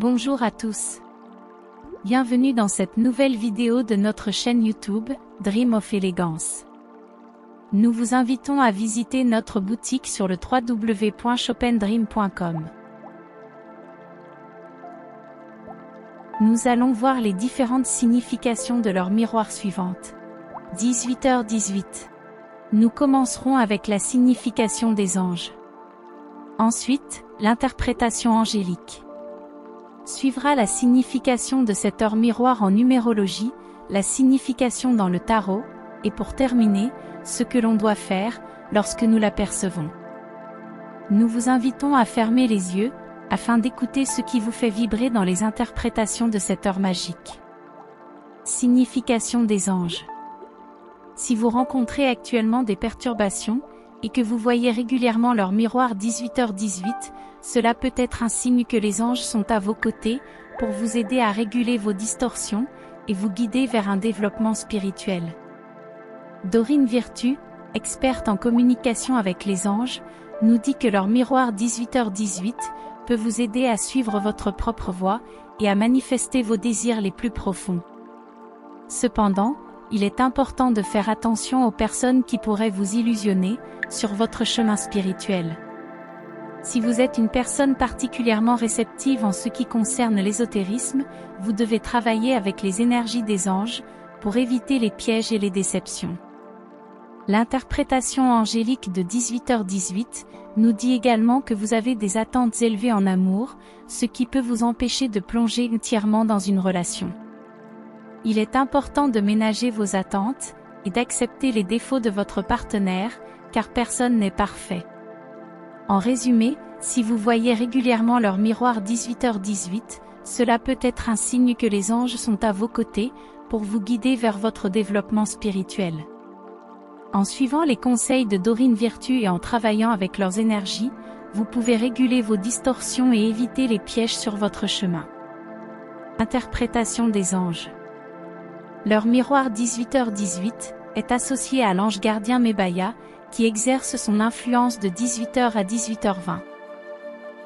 Bonjour à tous. Bienvenue dans cette nouvelle vidéo de notre chaîne YouTube, Dream of Elegance. Nous vous invitons à visiter notre boutique sur le www.shopandream.com. Nous allons voir les différentes significations de leur miroir suivante. 18h18. Nous commencerons avec la signification des anges. Ensuite, l'interprétation angélique. Suivra la signification de cette heure miroir en numérologie, la signification dans le tarot, et pour terminer, ce que l'on doit faire lorsque nous l'apercevons. Nous vous invitons à fermer les yeux, afin d'écouter ce qui vous fait vibrer dans les interprétations de cette heure magique. Signification des anges. Si vous rencontrez actuellement des perturbations, et que vous voyez régulièrement leur miroir 18h18, cela peut être un signe que les anges sont à vos côtés, pour vous aider à réguler vos distorsions, et vous guider vers un développement spirituel. Dorine Virtue, experte en communication avec les anges, nous dit que leur miroir 18h18 peut vous aider à suivre votre propre voie, et à manifester vos désirs les plus profonds. Cependant, il est important de faire attention aux personnes qui pourraient vous illusionner sur votre chemin spirituel. Si vous êtes une personne particulièrement réceptive en ce qui concerne l'ésotérisme, vous devez travailler avec les énergies des anges pour éviter les pièges et les déceptions. L'interprétation angélique de 18h18 nous dit également que vous avez des attentes élevées en amour, ce qui peut vous empêcher de plonger entièrement dans une relation. Il est important de ménager vos attentes et d'accepter les défauts de votre partenaire, car personne n'est parfait. En résumé, si vous voyez régulièrement leur miroir 18h18, cela peut être un signe que les anges sont à vos côtés, pour vous guider vers votre développement spirituel. En suivant les conseils de Dorine Virtue et en travaillant avec leurs énergies, vous pouvez réguler vos distorsions et éviter les pièges sur votre chemin. Interprétation des anges. Leur miroir 18h18 est associé à l'ange gardien Mebaya, qui exerce son influence de 18h à 18h20.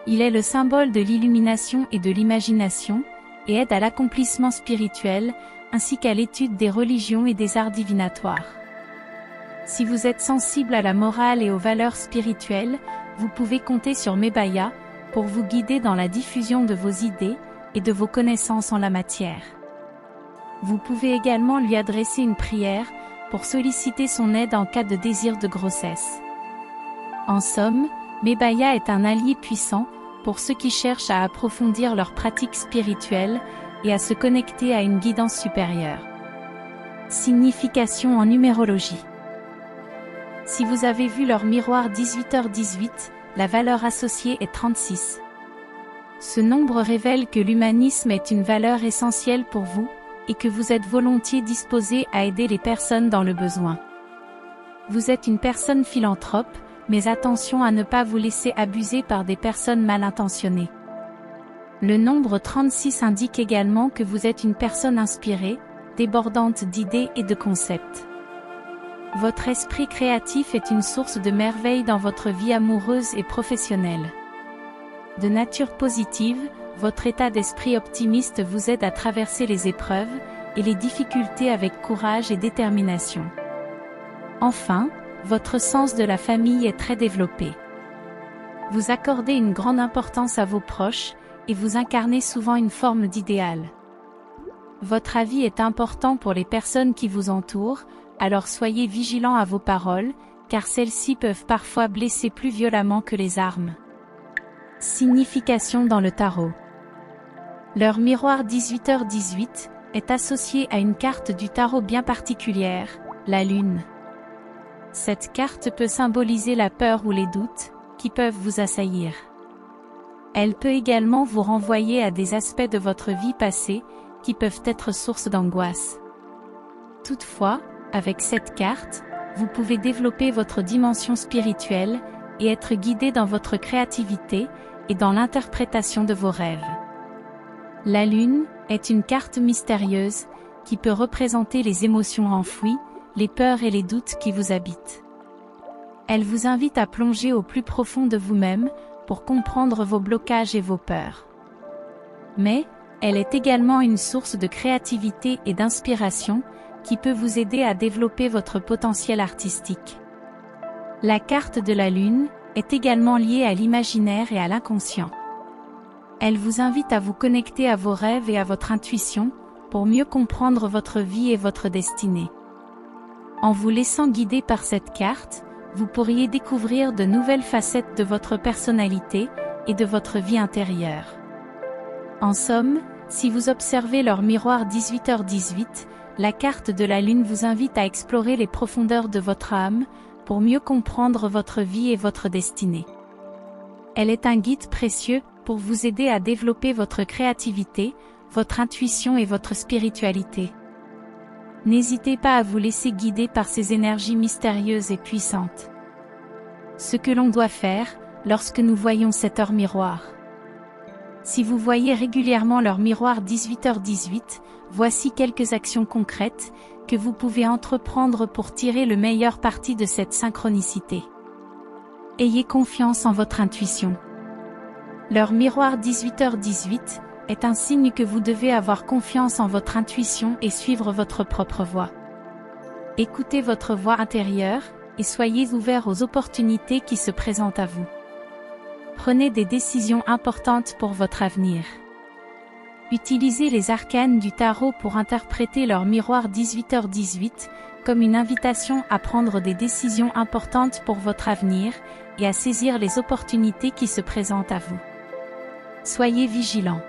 Il est le symbole de l'illumination et de l'imagination, et aide à l'accomplissement spirituel, ainsi qu'à l'étude des religions et des arts divinatoires. Si vous êtes sensible à la morale et aux valeurs spirituelles, vous pouvez compter sur Mebaya, pour vous guider dans la diffusion de vos idées, et de vos connaissances en la matière. Vous pouvez également lui adresser une prière, pour solliciter son aide en cas de désir de grossesse. En somme, Mebaya est un allié puissant, pour ceux qui cherchent à approfondir leurs pratiques spirituelles, et à se connecter à une guidance supérieure. Signification en numérologie. Si vous avez vu leur miroir 18h18, la valeur associée est 36. Ce nombre révèle que l'humanisme est une valeur essentielle pour vous, et que vous êtes volontiers disposé à aider les personnes dans le besoin. Vous êtes une personne philanthrope, mais attention à ne pas vous laisser abuser par des personnes mal intentionnées. Le nombre 36 indique également que vous êtes une personne inspirée, débordante d'idées et de concepts. Votre esprit créatif est une source de merveille dans votre vie amoureuse et professionnelle. De nature positive, votre état d'esprit optimiste vous aide à traverser les épreuves et les difficultés avec courage et détermination. Enfin, votre sens de la famille est très développé. Vous accordez une grande importance à vos proches, et vous incarnez souvent une forme d'idéal. Votre avis est important pour les personnes qui vous entourent, alors soyez vigilants à vos paroles, car celles-ci peuvent parfois blesser plus violemment que les armes. Signification dans le tarot. Leur miroir 18h18 est associé à une carte du tarot bien particulière, la lune. Cette carte peut symboliser la peur ou les doutes, qui peuvent vous assaillir. Elle peut également vous renvoyer à des aspects de votre vie passée, qui peuvent être source d'angoisse. Toutefois, avec cette carte, vous pouvez développer votre dimension spirituelle, et être guidé dans votre créativité, et dans l'interprétation de vos rêves. La lune est une carte mystérieuse, qui peut représenter les émotions enfouies, les peurs et les doutes qui vous habitent. Elle vous invite à plonger au plus profond de vous-même, pour comprendre vos blocages et vos peurs. Mais, elle est également une source de créativité et d'inspiration, qui peut vous aider à développer votre potentiel artistique. La carte de la Lune est également liée à l'imaginaire et à l'inconscient. Elle vous invite à vous connecter à vos rêves et à votre intuition, pour mieux comprendre votre vie et votre destinée. En vous laissant guider par cette carte, vous pourriez découvrir de nouvelles facettes de votre personnalité et de votre vie intérieure. En somme, si vous observez leur miroir 18h18, la carte de la Lune vous invite à explorer les profondeurs de votre âme, pour mieux comprendre votre vie et votre destinée. Elle est un guide précieux, pour vous aider à développer votre créativité, votre intuition et votre spiritualité. N'hésitez pas à vous laisser guider par ces énergies mystérieuses et puissantes. Ce que l'on doit faire, lorsque nous voyons cette heure miroir. Si vous voyez régulièrement leur miroir 18h18, voici quelques actions concrètes, que vous pouvez entreprendre pour tirer le meilleur parti de cette synchronicité. Ayez confiance en votre intuition. Leur miroir 18h18 est un signe que vous devez avoir confiance en votre intuition et suivre votre propre voie. Écoutez votre voix intérieure, et soyez ouverts aux opportunités qui se présentent à vous. Prenez des décisions importantes pour votre avenir. Utilisez les arcanes du tarot pour interpréter leur miroir 18h18 comme une invitation à prendre des décisions importantes pour votre avenir et à saisir les opportunités qui se présentent à vous. Soyez vigilants.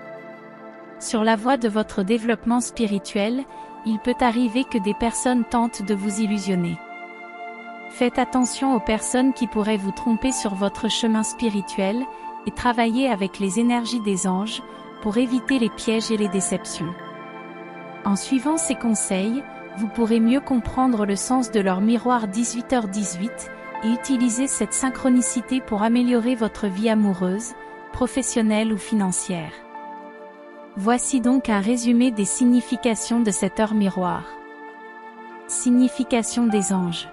Sur la voie de votre développement spirituel, il peut arriver que des personnes tentent de vous illusionner. Faites attention aux personnes qui pourraient vous tromper sur votre chemin spirituel, et travaillez avec les énergies des anges, pour éviter les pièges et les déceptions. En suivant ces conseils, vous pourrez mieux comprendre le sens de leur miroir 18h18, et utiliser cette synchronicité pour améliorer votre vie amoureuse, professionnelle ou financière. Voici donc un résumé des significations de cette heure miroir. Signification des anges.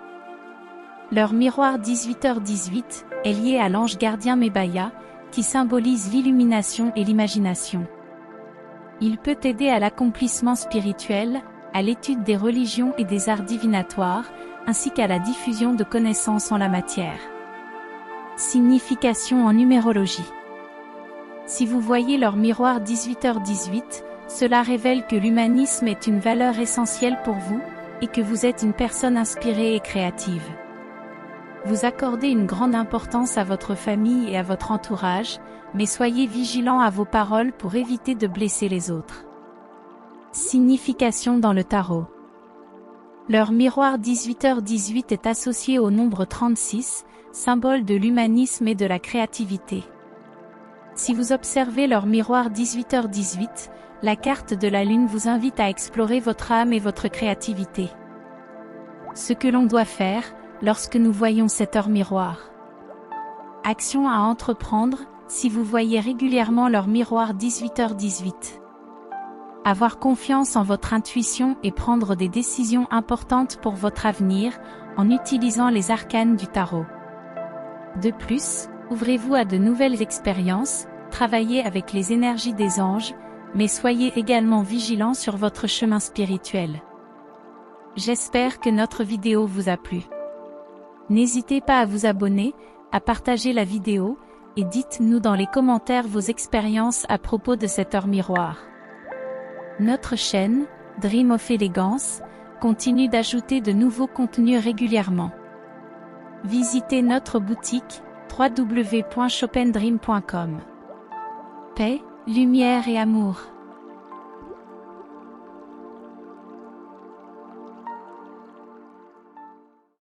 Leur miroir 18h18 est lié à l'ange gardien Mébaya, qui symbolise l'illumination et l'imagination. Il peut aider à l'accomplissement spirituel, à l'étude des religions et des arts divinatoires, ainsi qu'à la diffusion de connaissances en la matière. Signification en numérologie. Si vous voyez leur miroir 18h18, cela révèle que l'humanisme est une valeur essentielle pour vous, et que vous êtes une personne inspirée et créative. Vous accordez une grande importance à votre famille et à votre entourage, mais soyez vigilants à vos paroles pour éviter de blesser les autres. Signification dans le tarot. Leur miroir 18h18 est associé au nombre 36, symbole de l'humanisme et de la créativité. Si vous observez leur miroir 18h18, la carte de la Lune vous invite à explorer votre âme et votre créativité. Ce que l'on doit faire, lorsque nous voyons cette heure miroir. Action à entreprendre, si vous voyez régulièrement leur miroir 18h18. Avoir confiance en votre intuition et prendre des décisions importantes pour votre avenir, en utilisant les arcanes du tarot. De plus, ouvrez-vous à de nouvelles expériences, travaillez avec les énergies des anges, mais soyez également vigilants sur votre chemin spirituel. J'espère que notre vidéo vous a plu. N'hésitez pas à vous abonner, à partager la vidéo, et dites-nous dans les commentaires vos expériences à propos de cette heure miroir. Notre chaîne, Dream of Elegance, continue d'ajouter de nouveaux contenus régulièrement. Visitez notre boutique, www.chopendream.com. Paix, lumière et amour.